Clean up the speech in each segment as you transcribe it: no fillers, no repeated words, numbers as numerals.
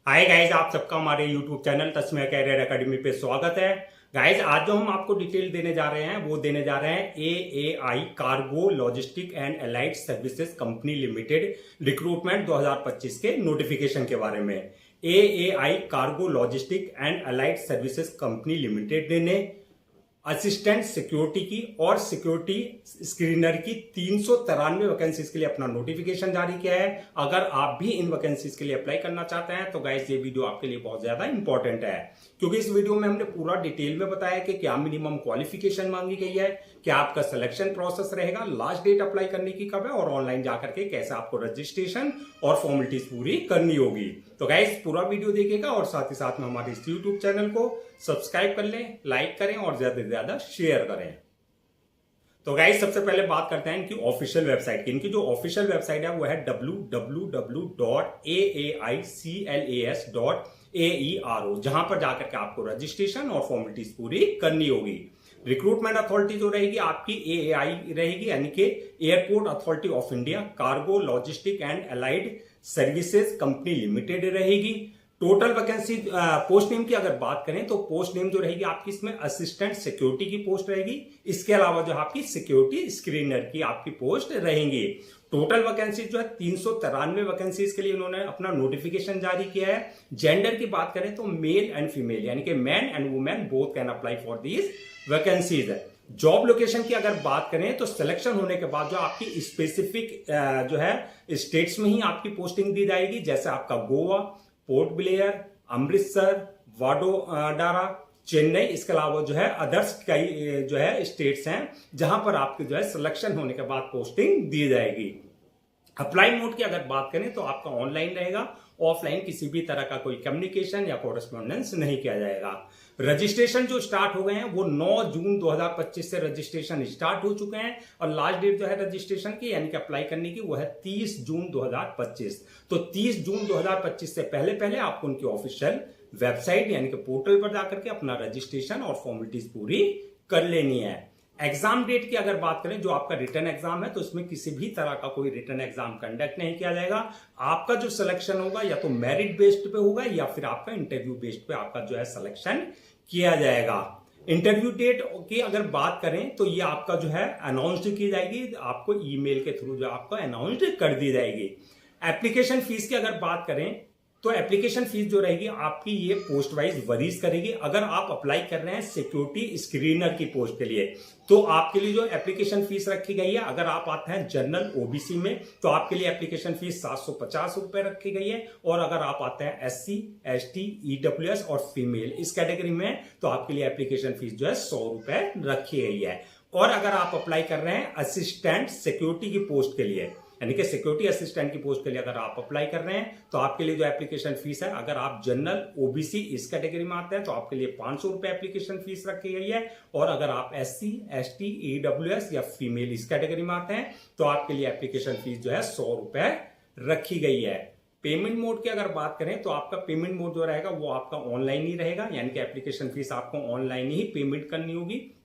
Hi guys, आप सबका हमारे YouTube channel Tasmiya career academy पे स्वागत है। गाइस, आज जो हम आपको डिटेल देने जा रहे हैं वो देने जा रहे हैं AAI cargo logistic and allied services company limited recruitment 2025 के नोटिफिकेशन के बारे में। AAI cargo logistic and allied services company limited ने असिस्टेंट सिक्योरिटी की और सिक्योरिटी स्क्रीनर की 393 वैकेंसीज के लिए अपना नोटिफिकेशन जारी किया है। अगर आप भी इन वैकेंसीज के लिए अप्लाई करना चाहते हैं तो गाइस ये वीडियो आपके लिए बहुत ज्यादा इंपॉर्टेंट है, क्योंकि इस वीडियो में हमने पूरा डिटेल में बताया कि क्या मिनिमम क्वालिफिकेशन मांगी गई है, क्या आपका सिलेक्शन प्रोसेस रहेगा, लास्ट डेट अप्लाई करने की कब है और ऑनलाइन जाकर के कैसे आपको रजिस्ट्रेशन और फॉर्मेलिटीज पूरी करनी होगी। तो गाइस पूरा वीडियो देखिएगा और साथ ही साथ में हमारे इस यूट्यूब चैनल को सब्सक्राइब कर लें, लाइक करें और ज्यादा से ज्यादा शेयर करें। तो गाइस सबसे पहले बात करते हैं इनकी ऑफिशियल वेबसाइट की। इनकी जो ऑफिशियल वेबसाइट है वो है www.aaclas.aero, जहां पर जाकर के आपको रजिस्ट्रेशन और फॉर्मेलिटीज पूरी करनी होगी। रिक्रूटमेंट अथॉरिटी जो रहेगी आपकी AAI रहेगी, यानी कि airport authority of India cargo logistic and allied services company limited रहेगी। टोटल वैकेंसी पोस्ट नेम की अगर बात करें तो पोस्ट नेम जो रहेगी आपकी इसमें असिस्टेंट सिक्योरिटी की पोस्ट रहेगी। इसके अलावा जो आपकी सिक्योरिटी स्क्रीनर की आपकी पोस्ट रहेंगी। टोटल वैकेंसी जो है 393 वैकेंसीज के लिए उन्होंने अपना नोटिफिकेशन जारी किया है। जेंडर की बात करें तो मेल एंड फीमेल, यानी कि man and women both can apply for these vacancies है। जॉब लोकेशन की अगर बात करें तो सिलेक्शन होने के बाद जो आपकी स्पेसिफिक जो है स्टेट्स में ही आपकी पोस्टिंग दी जाएगी, जैसे आपका गोवा, पोर्ट ब्लेयर, अमृतसर, वाडोडारा, चेन्नई। इसके अलावा जो है अदर्स कई जो है स्टेट्स हैं जहां पर आपकी जो है सिलेक्शन होने के बाद पोस्टिंग दी जाएगी। अप्लाई मोड की अगर बात करें तो आपका ऑनलाइन रहेगा, ऑफलाइन किसी भी तरह का कोई कम्युनिकेशन या कोरेस्पॉन्डेंस नहीं किया जाएगा। रजिस्ट्रेशन जो स्टार्ट हो गए हैं वो 9 जून 2025 से रजिस्ट्रेशन स्टार्ट हो चुके हैं और लास्ट डेट जो है रजिस्ट्रेशन की यानी कि अप्लाई करने की वो है 30 जून 2025। तो 30 जून 2025 से पहले पहले आपको उनकी ऑफिशियल वेबसाइट यानी कि पोर्टल पर जाकर के अपना रजिस्ट्रेशन और फॉर्मेलिटीज पूरी कर लेनी है। एग्जाम डेट की अगर बात करें, जो आपका रिटर्न एग्जाम है तो इसमें किसी भी तरह का कोई रिटर्न एग्जाम कंडक्ट नहीं किया जाएगा। आपका जो सिलेक्शन होगा या तो मेरिट बेस्ड पे होगा या फिर आपका इंटरव्यू बेस्ड पे आपका जो है सिलेक्शन किया जाएगा। इंटरव्यू डेट की अगर बात करें तो ये आपका जो है अनाउंस्ड की जाएगी, आपको ईमेल के थ्रू जो आपको अनाउंस्ड कर दी जाएगी। एप्लीकेशन फीस की अगर बात करें तो एप्लीकेशन फीस जो रहेगी आपकी ये पोस्ट वाइज वरीज करेगी। अगर आप अप्लाई कर रहे हैं सिक्योरिटी स्क्रीनर की पोस्ट के लिए तो आपके लिए जो एप्लीकेशन फीस रखी गई है, अगर आप आते हैं जनरल OBC में तो आपके लिए एप्लीकेशन फीस 750 रुपए रखी गई है, और अगर आप आते हैं SC, ST, EWS और फीमेल इस कैटेगरी में तो आपके लिए एप्लीकेशन फीस जो है 100 रुपए रखी गई है। और अगर आप अप्लाई कर रहे हैं असिस्टेंट सिक्योरिटी की पोस्ट के लिए, यानी कि सिक्योरिटी असिस्टेंट की पोस्ट के लिए अगर आप अप्लाई कर रहे हैं तो आपके लिए जो एप्लीकेशन फीस है, अगर आप जनरल OBC इस कैटेगरी में आते हैं तो आपके लिए 500 रुपए एप्लीकेशन फीस रखी गई है, और अगर आप SC, ST, EWS या फीमेल इस कैटेगरी में आते हैं तो आपके लिए एप्लीकेशन फीस जो है 100 रुपए रखी गई है। पेमेंट मोड की अगर बात करें तो आपका पेमेंट मोड जो रहेगा वो आपका ऑनलाइन ही रहेगा, यानी कि एप्लीकेशन फीस आपको ऑनलाइन ही पेमेंट करनी होगी।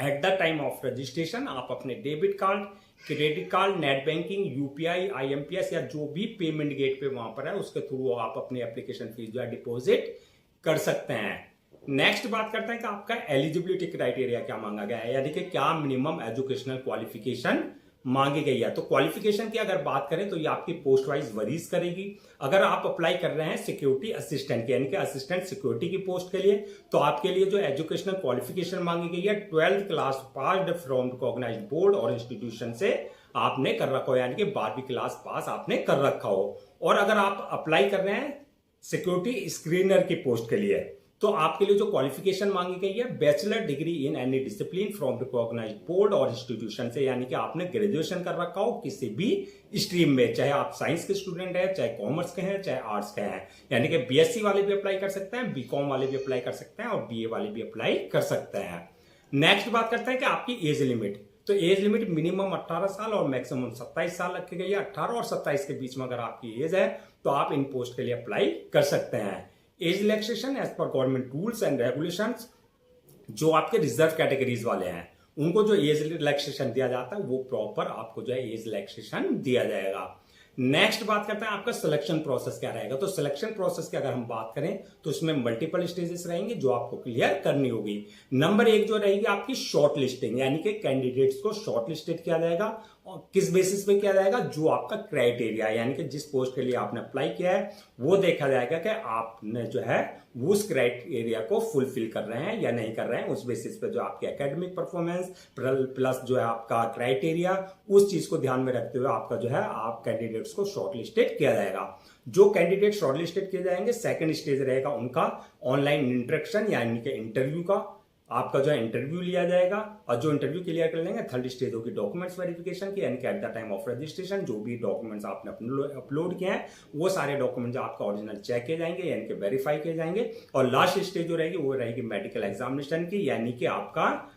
At the time of registration आप अपने debit card, credit card, net banking, UPI, IMPS या जो भी पेमेंट गेट पे वहां पर है उसके थ्रू आप अपनी एप्लीकेशन फीस जो है डिपॉजिट कर सकते हैं। नेक्स्ट बात करते हैं कि आपका एलिजिबिलिटी क्राइटेरिया क्या मांगा गया है, यानी कि क्या मिनिमम एजुकेशनल क्वालिफिकेशन मांगी गई है। तो क्वालिफिकेशन की अगर बात करें तो ये आपकी पोस्ट वाइज वरीज करेगी। अगर आप अप्लाई कर रहे हैं सिक्योरिटी असिस्टेंट के यानी कि असिस्टेंट सिक्योरिटी की पोस्ट के लिए तो आपके लिए जो एजुकेशनल क्वालिफिकेशन मांगी गई है 12th class passed from recognised board और इंस्टीट्यूशन से आपने कर रखा हो, यानी कि 12वीं क्लास पास आपने कर रखा हो। और अगर आप अप्लाई कर रहे हैं सिक्योरिटी स्क्रीनर की पोस्ट के लिए तो आपके लिए जो क्वालिफिकेशन मांगी गई है bachelor degree in any discipline from recognised board और इंस्टीट्यूशन से, यानी कि आपने ग्रेजुएशन कर रखा हो किसी भी स्ट्रीम में, चाहे आप साइंस के स्टूडेंट हैं, चाहे कॉमर्स के हैं, चाहे आर्ट्स के हैं। यानी कि BSc वाले भी अप्लाई कर सकते हैं, BCom वाले भी अप्लाई कर सकते हैं और BA वाले भी अप्लाई कर सकते हैं। नेक्स्ट बात करते हैं कि आपकी एज लिमिट। तो एज लिमिट मिनिमम 18 साल और मैक्सिमम 27 साल रखी गई है। 18 और 27 के बीच में अगर आपकी एज है तो आप इन पोस्ट के लिए अप्लाई कर सकते हैं। एज रिलैक्सेशन एज पर गवर्नमेंट रूल्स एंड रेगुलेशंस, जो आपके रिजर्व कैटेगरीज वाले हैं उनको जो एज रिलैक्सेशन दिया जाता है वो प्रॉपर आपको जो है एज रिलैक्सेशन दिया जाएगा। नेक्स्ट बात करते हैं आपका सिलेक्शन प्रोसेस क्या रहेगा। तो सिलेक्शन प्रोसेस की अगर हम बात करें तो इसमें मल्टीपल स्टेजेस रहेंगे जो आपको क्लियर करनी होगी। नंबर 1 जो रहेगी आपकी शॉर्ट लिस्टिंग, यानी कि कैंडिडेट्स को शॉर्ट लिस्टेड किया जाएगा और किस बेसिस पे किया जाएगा, जो आपका क्राइटेरिया यानी कि जिस पोस्ट के लिए आपने अप्लाई किया है वो देखा जाएगा कि आपने जो है उस क्राइटेरिया को फुलफिल कर रहे हैं या नहीं कर रहे हैं। उस बेसिस पे जो आपकी एकेडमिक परफॉर्मेंस प्लस जो है आपका क्राइटेरिया, उस चीज को ध्यान में रखते हुए आपका जो है आप कैंडिडेट्स को शॉर्टलिस्टेड किया जाएगा। जो कैंडिडेट शॉर्टलिस्टेड किए जाएंगे, सेकंड स्टेज रहेगा उनका ऑनलाइन इंटरेक्शन यानी कि इंटरव्यू का। आपका जो है इंटरव्यू लिया जाएगा और जो इंटरव्यू क्लियर कर लेंगे, थर्ड स्टेज होगी डॉक्यूमेंट्स वेरिफिकेशन की, यानी कि at the time of registration जो भी डॉक्यूमेंट्स आपने अपलोड किए हैं वो सारे डॉक्यूमेंट जो आपका ओरिजिनल चेक किए जाएंगे यानी कि वेरीफाई किए जाएंगे। और लास्ट स्टेज जो रहेगी वो रहेगी मेडिकल एग्जामिनेशन की, यानी कि आपका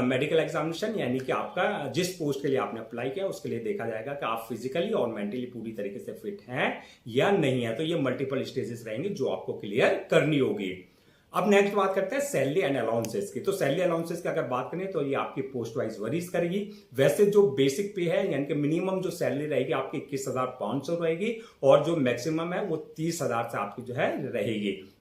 मेडिकल एग्जामिनेशन यानी कि आपका जिस पोस्ट के लिए आपने अप्लाई किया उसके लिए देखा जाएगा कि आप फिजिकली और मेंटली पूरी तरीके से फिट हैं या नहीं है। तो ये मल्टीपल स्टेजेस रहेंगे जो आपको क्लियर करनी होगी। अब नेक्स्ट बात करते हैं सैलरी एंड अलाउंसेस की। तो सैलरी अलाउंसेस की अगर बात करें तो ये आपकी पोस्ट वाइज वरीज करेगी। वैसे जो बेसिक पे है यानी कि मिनिमम जो सैलरी रहेगी आपकी 21,500 रहेगी और जो मैक्सिमम है वो 30,000 से आपकी जो है रहेगी,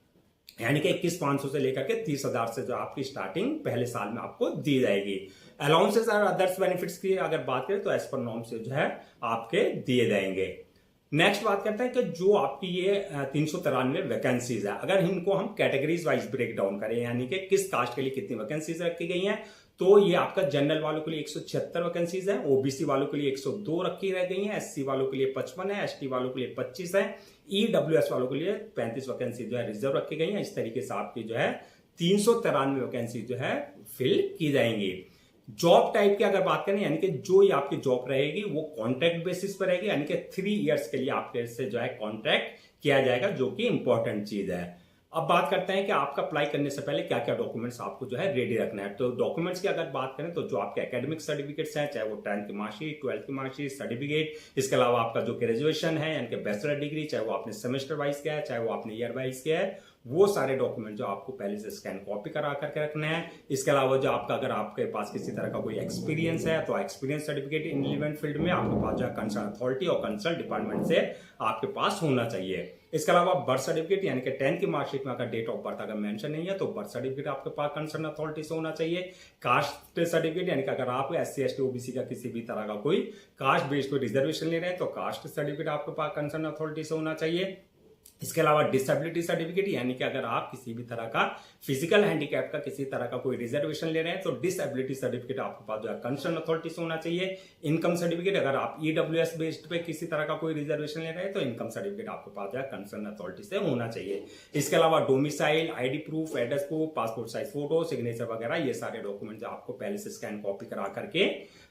यानी कि 21,500 से लेकर के 30,000 से जो आपकी स्टार्टिंग पहले साल में आपको दी जाएगी। अलाउंसेस और अदर्स बेनिफिट्स की अगर बात करें तो एज पर नॉर्म से जो है आपके दिए जाएंगे। नेक्स्ट बात करते हैं कि जो आपकी ये 393 वैकेंसीज है, अगर इनको हम कैटेगरीज वाइज ब्रेक डाउन करें यानी कि किस कास्ट के लिए कितनी वैकेंसीज रखी गई हैं, तो ये आपका जनरल वालों के लिए 176 वैकेंसीज है, ओबीसी वालों के लिए 102 रखी रह गई हैं, एससी वालों के लिए 55 है, एसटी वालों के लिए 25 है, ईडब्ल्यूएस वालों के लिए 35 वैकेंसी जो है रिजर्व रखी गई हैं। इस तरीके से आपकी जो है 393 वैकेंसी जो है फिल की जाएंगी। जॉब टाइप की अगर बात करें यानी कि जो ये आपकी जॉब रहेगी वो कॉन्ट्रैक्ट बेसिस पर रहेगी, यानी कि 3 इयर्स के लिए आपके से जो है कॉन्ट्रैक्ट किया जाएगा, जो कि इंपॉर्टेंट चीज है। अब बात करते हैं कि आपका अप्लाई करने से पहले क्या क्या डॉक्यूमेंट्स आपको जो है रेडी रखना है। तो डॉक्यूमेंट्स की अगर बात करें तो जो आपके एकेडमिक सर्टिफिकेट्स हैं, चाहे वो 10th की मार्कशीट, 12th की मार्कशीट, सर्टिफिकेट, इसके अलावा आपका जो ग्रेजुएशन है यानी कि बैचलर डिग्री, चाहे वो आपने सेमेस्टर वाइज किया है, चाहे वो आपने ईयर वाइज किया है, वो सारे डॉक्यूमेंट जो आपको पहले से स्कैन कॉपी करा करके रखना है। इसके अलावा जो आपका अगर आपके पास किसी तरह का कोई एक्सपीरियंस है तो experience certificate in relevant field में आपके पास जो है कंसर्न अथॉरिटी और कंसर्न डिपार्टमेंट से आपके पास होना चाहिए। इसके अलावा बर्थ सर्टिफिकेट यानी कि 10th की मार्कशीट में अगर डेट ऑफ बर्थ अगर मेंशन नहीं है तो बर्थ सर्टिफिकेट आपके पास कंसर्न अथॉरिटी से होना चाहिए। कास्ट सर्टिफिकेट यानी कि अगर आप एससी एसटी ओबीसी का किसी भी तरह का कोई कास्ट बेस्ड कोई रिजर्वेशन ले रहे हैं तो कास्ट सर्टिफिकेट आपके पास कंसर्न अथॉरिटी से होना चाहिए। इसके अलावा डिसेबिलिटी सर्टिफिकेट यानी कि अगर आप किसी भी तरह का फिजिकल हैंडीकैप का किसी तरह का कोई रिजर्वेशन ले रहे हैं तो डिसेबिलिटी सर्टिफिकेट आपके पास जो है कंसर्न अथॉरिटी से होना चाहिए। इनकम सर्टिफिकेट अगर आप ईडब्ल्यूएस बेस्ड पे किसी तरह का कोई रिजर्वेशन ले रहे हैं तो इनकम सर्टिफिकेट आपके पास जो है कंसर्न अथॉरिटी से होना चाहिए। इसके अलावा domicile, ID proof, address proof, passport size photo, signature वगैरह ये सारे डॉक्यूमेंट आपको पहले से स्कैन कॉपी करा करके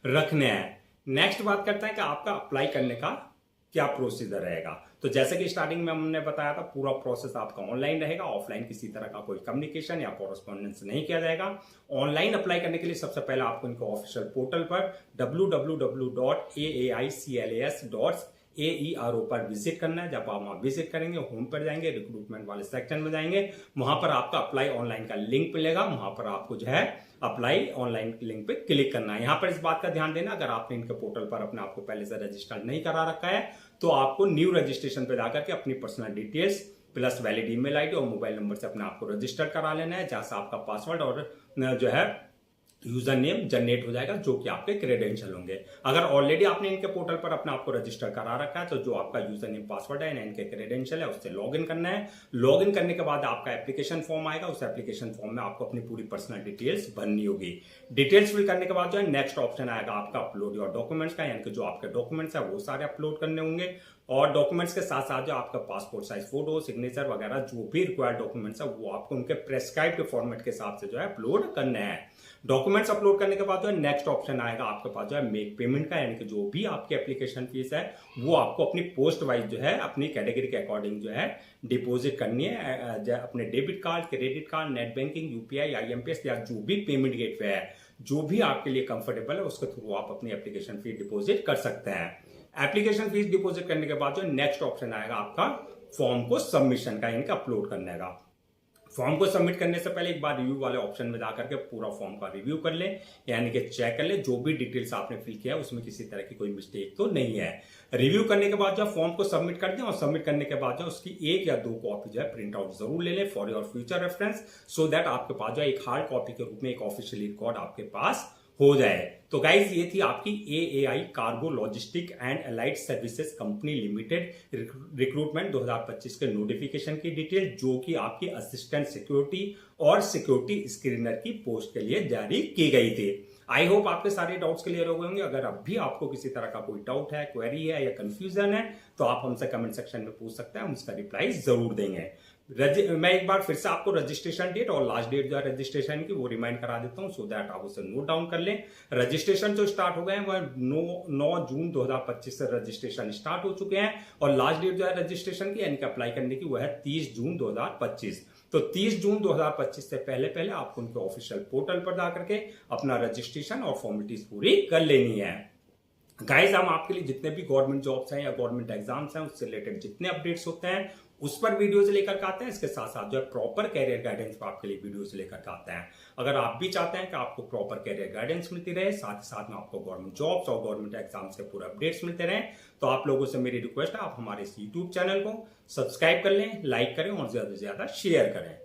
रखने हैं। नेक्स्ट बात करते हैं कि आपका अप्लाई करने का क्या प्रोसीजर रहेगा। तो जैसे कि स्टार्टिंग में हमने बताया था पूरा प्रोसेस आपका ऑनलाइन रहेगा, ऑफलाइन किसी तरह का कोई कम्युनिकेशन या कॉरेस्पॉन्डेंस नहीं किया जाएगा। ऑनलाइन अप्लाई करने के लिए सबसे पहले आपको इनके ऑफिशियल पोर्टल पर www.aaicalas.aero पर विजिट करना है। जब आप वहां विजिट करेंगे होम पर जाएंगे, रिक्रूटमेंट वाले सेक्शन में जाएंगे, वहां पर आपका अप्लाई ऑनलाइन का लिंक मिलेगा, वहां पर आपको जो है अप्लाई ऑनलाइन लिंक पे क्लिक करना है। यहां पर इस बात का ध्यान देना अगर आपने इनके पोर्टल पर अपने आपको पहले से रजिस्टर नहीं करा रखा है तो आपको न्यू रजिस्ट्रेशन पे जाकर के अपनी personal details plus valid email ID और मोबाइल नंबर से अपने आपको रजिस्टर करा लेना है, जहां से आपका पासवर्ड और जो है यूजर नेम जनरेट हो जाएगा जो कि आपके क्रेडेंशियल होंगे। अगर ऑलरेडी आपने इनके पोर्टल पर अपने आपको रजिस्टर करा रखा है तो जो आपका यूजर नेम पासवर्ड है इनके क्रेडेंशियल है उससे लॉगिन करना है। लॉगिन करने के बाद आपका एप्लीकेशन फॉर्म आएगा, उस एप्लीकेशन फॉर्म में आपको अपनी पूरी पर्सनल डिटेल्स भरनी होगी। डिटेल्स फिल करने के बाद जो है नेक्स्ट ऑप्शन आएगा आपका अपलोड योर डॉक्यूमेंट्स का, यानी कि जो आपके डॉक्यूमेंट्स है वो सारे अपलोड करने होंगे और डॉक्यूमेंट्स के साथ साथ जो आपका पासपोर्ट साइज फोटो, सिग्नेचर वगैरह जो भी रिक्वायर्ड डॉक्यूमेंट्स है वो आपको उनके प्रेस्क्राइब्ड फॉर्मेट के हिसाब से जो है अपलोड करने हैं। डॉक्यूमेंट्स अपलोड करने के बाद जो है नेक्स्ट ऑप्शन आएगा आपके पास जो है मेक पेमेंट का, यानी कि जो भी आपकी एप्लीकेशन फीस है वो आपको अपनी पोस्ट वाइज जो है अपनी कैटेगरी के अकॉर्डिंग जो है डिपॉजिट करनी है। अपने debit card, credit card, net banking, UPI, IMPS या जो भी पेमेंट गेटवे है जो भी आपके लिए कंफर्टेबल है उसके थ्रू आप अपनी एप्लीकेशन फीस डिपॉजिट कर सकते हैं। एप्लीकेशन फीस डिपॉजिट करने के बाद जो नेक्स्ट ऑप्शन आएगा आपका फॉर्म को सबमिशन का, यानी कि अपलोड करने का। फॉर्म को सबमिट करने से पहले एक बार रिव्यू वाले ऑप्शन में जाकर के पूरा फॉर्म का रिव्यू कर लें, यानी कि चेक कर लें जो भी डिटेल्स आपने फिल किया उसमें किसी तरह की कोई मिस्टेक तो नहीं है। रिव्यू करने के बाद जब फॉर्म को सबमिट कर दें और सबमिट करने के बाद जो उसकी 1 या 2 कॉपी जो है प्रिंट आउट जरूर ले लें for your future reference, so that आपके पास जो एक हार्ड कॉपी के रूप में एक ऑफिशियल रिकॉर्ड आपके पास हो जाए। तो गाइज ये थी आपकी AAI cargo logistic and allied services company limited recruitment 2025 के नोटिफिकेशन की डिटेल, जो कि आपकी असिस्टेंट सिक्योरिटी और सिक्योरिटी स्क्रीनर की पोस्ट के लिए जारी की गई थी। आई होप आपके सारे डाउट्स क्लियर हो गए होंगे। अगर अब भी आपको किसी तरह का कोई डाउट है, क्वेरी है या कंफ्यूजन है तो आप हमसे कमेंट सेक्शन में पूछ सकते हैं, हम उसका रिप्लाई जरूर देंगे। मैं एक बार फिर से आपको रजिस्ट्रेशन डेट और लास्ट डेट जो है रजिस्ट्रेशन की वो रिमाइंड करा देता हूं, सो दैट आप उसे नोट डाउन कर लें। रजिस्ट्रेशन जो स्टार्ट हो गए हैं वह 9 जून 2025 से रजिस्ट्रेशन स्टार्ट हो चुके हैं और लास्ट डेट जो है रजिस्ट्रेशन की यानी कि अप्लाई करने की वह है 30 जून 2025। तो 30 जून 2025 से पहले आपको उनके ऑफिशियल पोर्टल पर जाकर के अपना रजिस्ट्रेशन और फॉर्मेलिटीज पूरी कर लेनी है। गाइस हम आपके लिए जितने भी गवर्नमेंट जॉब्स हैं या गवर्नमेंट एग्जाम्स हैं उससे रिलेटेड जितने अपडेट्स होते हैं उस पर वीडियोस लेकर के आते हैं। इसके साथ साथ जो है प्रॉपर कैरियर गाइडेंस पर आपके लिए वीडियोस लेकर के आते हैं। अगर आप भी चाहते हैं कि आपको प्रॉपर कैरियर गाइडेंस मिलती रहे, साथ ही साथ में आपको गवर्नमेंट जॉब्स और गवर्नमेंट एग्जाम्स के पूरे अपडेट्स मिलते रहे, तो आप लोगों से मेरी रिक्वेस्ट है आप हमारे इस यूट्यूब चैनल को सब्सक्राइब कर लें, लाइक करें और ज्यादा से ज्यादा शेयर करें।